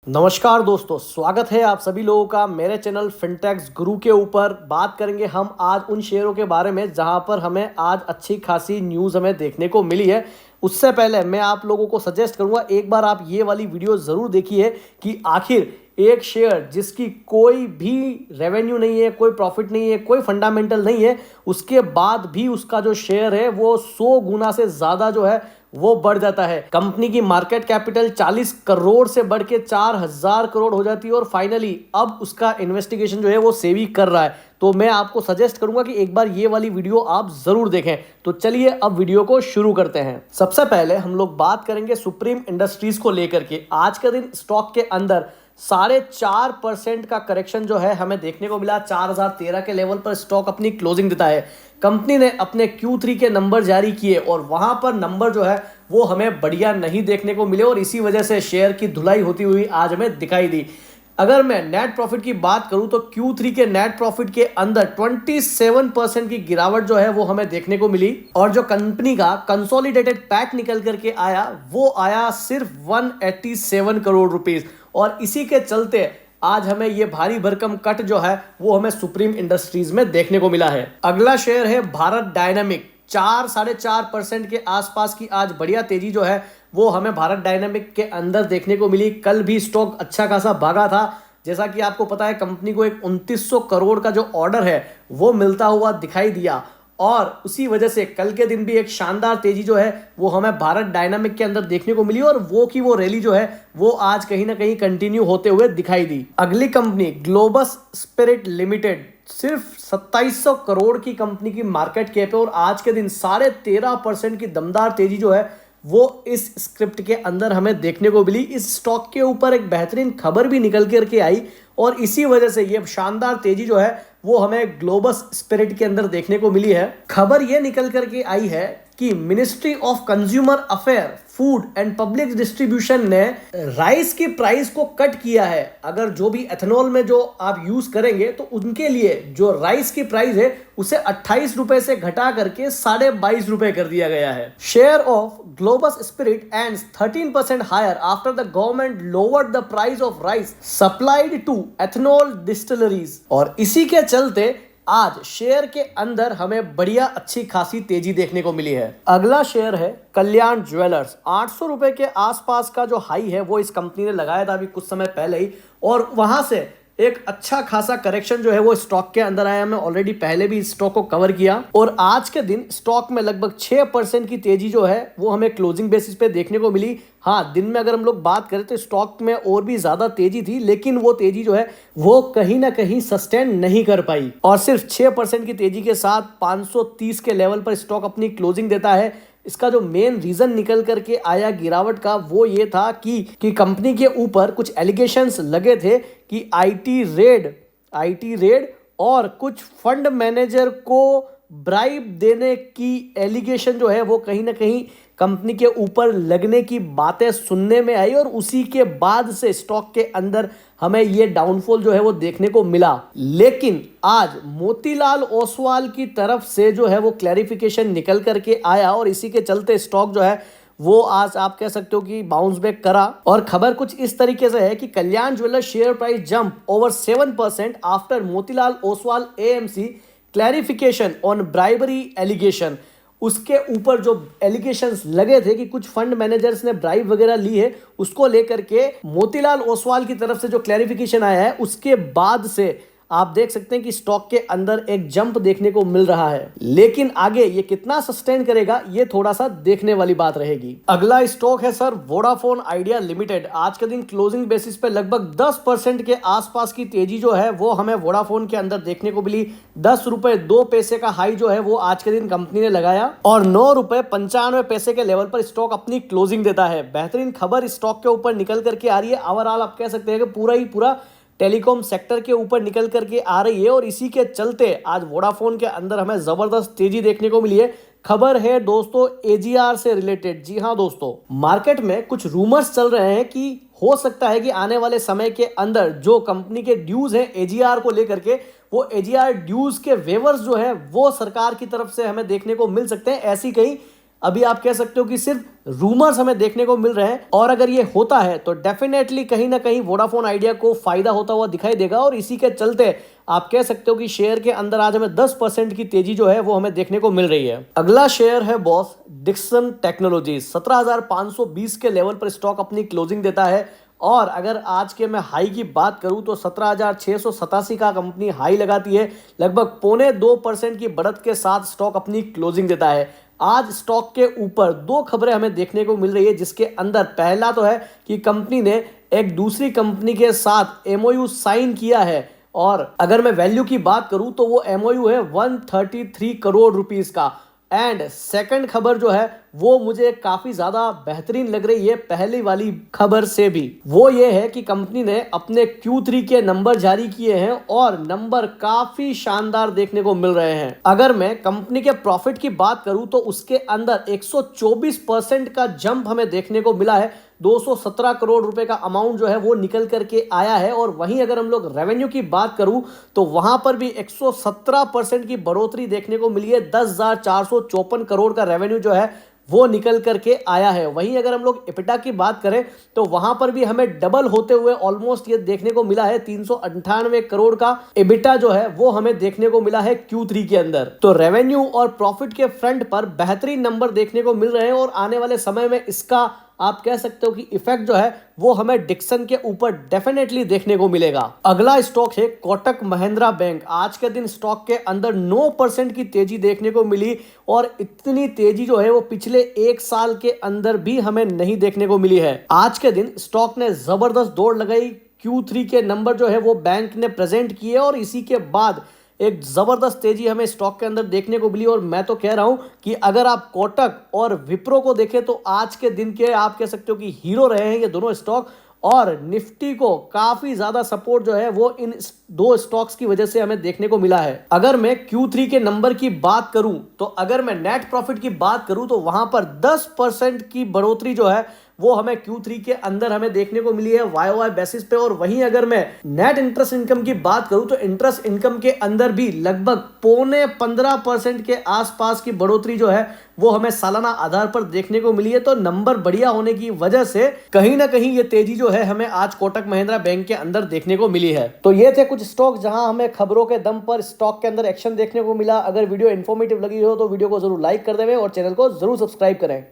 नमस्कार दोस्तों, स्वागत है आप सभी लोगों का मेरे चैनल फिनटेक्स गुरु के ऊपर। बात करेंगे हम आज उन शेयरों के बारे में जहां पर हमें आज अच्छी खासी न्यूज़ हमें देखने को मिली है। उससे पहले मैं आप लोगों को सजेस्ट करूंगा एक बार आप ये वाली वीडियो ज़रूर देखिए कि आखिर एक शेयर जिसकी कोई भी रेवेन्यू नहीं है, कोई प्रॉफिट नहीं है, कोई फंडामेंटल नहीं है, उसके बाद भी उसका जो शेयर है वो 100 गुना से ज़्यादा जो है वो बढ़ जाता है। कंपनी की मार्केट कैपिटल 40 करोड़ से बढ़ के 4000 करोड़ हो जाती है और फाइनली अब उसका इन्वेस्टिगेशन जो है वो सेबी कर रहा है। तो मैं आपको सजेस्ट करूंगा कि एक बार ये वाली वीडियो आप जरूर देखें। तो चलिए अब वीडियो को शुरू करते हैं। सबसे पहले हम लोग बात करेंगे सुप्रीम इंडस्ट्रीज को लेकर के। आज के दिन स्टॉक के अंदर 4.5% का करेक्शन जो है हमें देखने को मिला। 4013 के लेवल पर स्टॉक अपनी क्लोजिंग देता है। कंपनी ने अपने Q3 के नंबर जारी किए और वहां पर नंबर जो है वो हमें बढ़िया नहीं देखने को मिले और इसी वजह से शेयर की धुलाई होती हुई आज हमें दिखाई दी। अगर मैं नेट प्रॉफिट की बात करूं तो Q3 के नेट प्रॉफिट के अंदर 27% की गिरावट जो है वो हमें देखने को मिली और जो कंपनी का कंसोलिडेटेड पैट निकल करके आया वो आया सिर्फ 187 करोड़ रुपीस। और इसी के चलते आज हमें ये भारी भरकम कट जो है वो हमें सुप्रीम इंडस्ट्रीज में देखने को मिला है। अगला शेयर है भारत डायनामिक। 4-4.5% के आसपास की आज बढ़िया तेजी जो है वो हमें भारत डायनामिक के अंदर देखने को मिली। कल भी स्टॉक अच्छा खासा भागा था। जैसा कि आपको पता है कंपनी को एक 2900 करोड़ का जो ऑर्डर है वो मिलता हुआ दिखाई दिया और उसी वजह से कल के दिन भी एक शानदार तेजी जो है वो हमें भारत डायनामिक के अंदर देखने को मिली और वो रैली जो है वो आज कहीं ना कहीं कंटिन्यू होते हुए दिखाई दी। अगली कंपनी ग्लोबस स्पिरिट लिमिटेड, सिर्फ 2700 करोड़ की कंपनी की मार्केट कैप है और आज के दिन 13.5% की दमदार तेजी जो है वो इस स्क्रिप्ट के अंदर हमें देखने को मिली। इस स्टॉक के ऊपर एक बेहतरीन खबर भी निकल करके आई और इसी वजह से ये शानदार तेजी जो है वो हमें ग्लोबस स्पिरिट के अंदर देखने को मिली है। खबर ये निकल करके आई है कि ministry of consumer affair, food and public distribution ने राइस की प्राइस को कट किया है। अगर जो भी एथेनॉल में जो आप यूज करेंगे तो उनके लिए जो राइस की प्राइस है उसे 28 रुपए से घटा करके 22.5 रुपए कर दिया गया है। Share of Globus spirit ends 13% higher after the government lowered the price of rice supplied to ethanol distilleries. और इसी के चलते आज शेयर के अंदर हमें बढ़िया अच्छी खासी तेजी देखने को मिली है। अगला शेयर है कल्याण ज्वेलर्स। 800 रुपए के आसपास का जो हाई है वो इस कंपनी ने लगाया था अभी कुछ समय पहले ही और वहां से एक अच्छा खासा करेक्शन जो है वो स्टॉक के अंदर आया। हमने ऑलरेडी पहले भी स्टॉक को कवर किया और आज के दिन स्टॉक में लगभग 6% की तेजी जो है वो हमें क्लोजिंग बेसिस पे देखने को मिली। हाँ, दिन में अगर हम लोग बात करें तो स्टॉक में और भी ज्यादा तेजी थी लेकिन वो तेजी जो है वो कहीं ना कहीं सस्टेन नहीं कर पाई और सिर्फ 6% की तेजी के साथ 530 के लेवल पर स्टॉक अपनी क्लोजिंग देता है। इसका जो मेन रीजन निकल करके आया गिरावट का वो ये था कि कंपनी के ऊपर कुछ एलिगेशंस लगे थे कि आईटी रेड और कुछ फंड मैनेजर को ब्राइब देने की एलिगेशन जो है वो कहीं ना कहीं कंपनी के ऊपर लगने की बातें सुनने में आई और उसी के बाद से स्टॉक के अंदर हमें ये डाउनफॉल जो है वो देखने को मिला। लेकिन आज मोतीलाल ओसवाल की तरफ से जो है वो क्लैरिफिकेशन निकल करके आया और इसी के चलते स्टॉक जो है वो आज आप कह सकते हो कि बाउंस बैक करा। और खबर कुछ इस तरीके से है कि Kalyan jewellers share price jump over 7% after Motilal Oswal AMC clarification on bribery allegation. उसके ऊपर जो एलिगेशंस लगे थे कि कुछ फंड मैनेजर्स ने ब्राइब वगैरह ली है उसको लेकर के मोतीलाल ओसवाल की तरफ से जो क्लैरिफिकेशन आया है उसके बाद से आप देख सकते हैं कि स्टॉक के अंदर एक जंप देखने को मिल रहा है। लेकिन आगे ये कितना सस्टेन करेगा ये थोड़ा सा देखने वाली बात रहेगी। अगला स्टॉक है सर वोडाफोन आइडिया लिमिटेड। आज के दिन क्लोजिंग बेसिस पे लगभग 10% के आसपास की तेजी जो है वो हमें वोडाफोन के अंदर देखने को मिली। 10 रुपए 2 पैसे का हाई जो है वो आज के दिन कंपनी ने लगाया और 9 रुपए 95 पैसे के लेवल पर स्टॉक अपनी क्लोजिंग देता है। बेहतरीन खबर स्टॉक के ऊपर निकल करके आ रही है। ओवरऑल आप कह सकते हैं कि पूरा टेलीकॉम सेक्टर के ऊपर निकल करके आ रही है और इसी के चलते आज वोडाफोन के अंदर हमें जबरदस्त तेजी देखने को मिली है। खबर है दोस्तों एजीआर से रिलेटेड। जी हाँ दोस्तों, मार्केट में कुछ रूमर्स चल रहे हैं कि हो सकता है कि आने वाले समय के अंदर जो कंपनी के ड्यूज हैं एजीआर को लेकर के वो एजीआर ड्यूज के वेवर्स जो है वो सरकार की तरफ से हमें देखने को मिल सकते हैं। ऐसी कई अभी आप कह सकते हो कि सिर्फ रूमर्स हमें देखने को मिल रहे हैं, और अगर ये होता है तो डेफिनेटली कहीं ना कहीं वोडाफोन आइडिया को फायदा होता हुआ दिखाई देगा, और इसी के चलते आप कह सकते हो कि शेयर के अंदर आज हमें 10% की तेजी जो है वो हमें देखने को मिल रही है। अगला शेयर है बॉस डिक्सन टेक्नोलॉजीज। 17,520 के लेवल पर स्टॉक अपनी क्लोजिंग देता है, और अगर आज के मैं हाई की बात करूं तो 17,687 का कंपनी हाई लगाती है। लगभग 0.25% की बढ़त के साथ स्टॉक अपनी क्लोजिंग देता है। आज स्टॉक के ऊपर दो खबरें हमें देखने को मिल रही है, जिसके अंदर पहला तो है कि कंपनी ने एक दूसरी कंपनी के साथ एमओयू साइन किया है, और अगर मैं वैल्यू की बात करूं तो वो एमओयू है 133 करोड़ रुपीस का। एंड सेकंड खबर जो है वो मुझे काफी ज्यादा बेहतरीन लग रही है पहली वाली खबर से भी। वो ये है कि कंपनी ने अपने Q3 के नंबर जारी किए हैं, और नंबर काफी शानदार देखने को मिल रहे हैं। अगर मैं कंपनी के प्रॉफिट की बात करूं तो उसके अंदर 124% का जंप हमें देखने को मिला है। 217 करोड़ रुपए का अमाउंट जो है वो निकल करके आया है। और वहीं अगर हम लोग रेवेन्यू की बात करूं तो वहां पर भी 117% की बढ़ोतरी देखने को मिली है। 10,454 करोड़ का रेवेन्यू जो है वो निकल करके आया है। वहीं अगर हम लोग EBITDA की बात करें तो वहां पर भी हमें डबल होते हुए ऑलमोस्ट ये देखने को मिला है। 398 करोड़ का EBITDA जो है वो हमें देखने को मिला है Q3 के अंदर। तो रेवेन्यू और प्रॉफिट के फ्रंट पर बेहतरीन नंबर देखने को मिल रहे हैं, और आने वाले समय में इसका आप कह सकते हो कि इफेक्ट जो है वो हमें डिक्सन के ऊपर डेफिनेटली देखने को मिलेगा। अगला स्टॉक है कोटक महिंद्रा बैंक। आज के दिन स्टॉक के अंदर 9% की तेजी देखने को मिली, और इतनी तेजी जो है वो पिछले एक साल के अंदर भी हमें नहीं देखने को मिली है। आज के दिन स्टॉक ने जबरदस्त दौड़ लगाई। Q3 के नंबर जो है वो बैंक ने प्रेजेंट किए, और इसी के बाद एक जबरदस्त तेजी हमें स्टॉक के अंदर देखने को मिली। और मैं तो कह रहा हूं कि अगर आप कोटक और विप्रो को देखें तो आज के दिन के आप कह सकते हो कि हीरो रहे हैं ये दोनों स्टॉक, और निफ्टी को काफी ज्यादा सपोर्ट जो है वो इन दो स्टॉक्स की वजह से हमें देखने को मिला है। अगर मैं Q3 के नंबर की बात करूं तो अगर मैं नेट प्रॉफिट की बात करूं तो वहां पर 10% की बढ़ोतरी जो है वो हमें Q3 के अंदर हमें देखने को मिली है YOY बेसिस पे। और वहीं अगर मैं नेट इंटरेस्ट इनकम की बात करूं तो इंटरेस्ट इनकम के अंदर भी लगभग 0.15% के आसपास की बढ़ोतरी जो है वो हमें सालाना आधार पर देखने को मिली है। तो नंबर बढ़िया होने की वजह से कहीं ना कहीं ये तेजी जो है हमें आज कोटक महिंद्रा बैंक के अंदर देखने को मिली है। तो ये थे कुछ स्टॉक जहां हमें खबरों के दम पर स्टॉक के अंदर एक्शन देखने को मिला। अगर वीडियो इन्फॉर्मेटिव लगी हो तो वीडियो को जरूर लाइक कर दें और चैनल को जरूर सब्सक्राइब करें।